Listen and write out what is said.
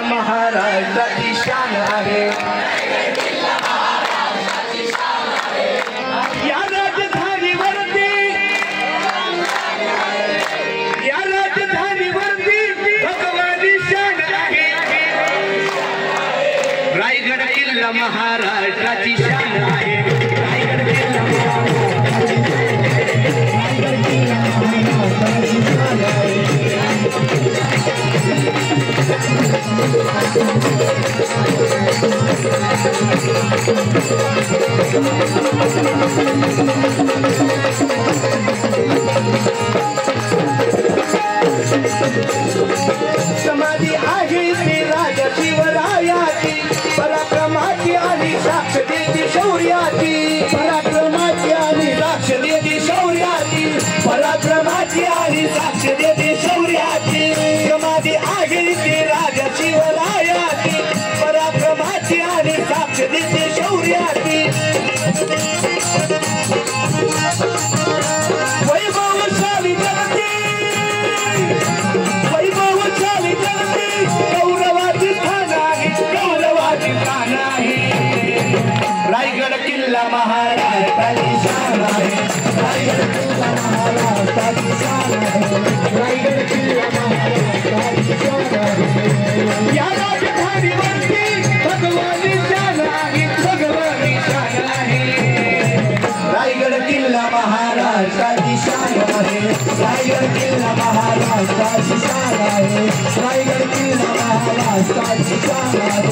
महाराष्ट्राची शान आहे रायगड किल्ला समाधी आहे ती राजा शिवरायाची पराक्रमाची आणि साक्ष देती शौर्याची पराक्रमाची आणि साक्ष देती शौर्याची पराक्रमाची आणि साक्ष देती शौर्याची समाधी आहे ती राजा शिवरायाची पराक्रमाची आणि साक्ष देती शौर्याची शान आहे रायगड किल्ला महाराष्ट्राची शान आहे रायगड किल्ला महाराष्ट्राची शान आहे या राजधानीवरती भगवानी शान आहे भगवानी शान आहे रायगड किल्ला महाराष्ट्राची शान आहे रायगड किल्ला महाराष्ट्राची शान आहे रायगड किल्ला महाराष्ट्राची शान आहे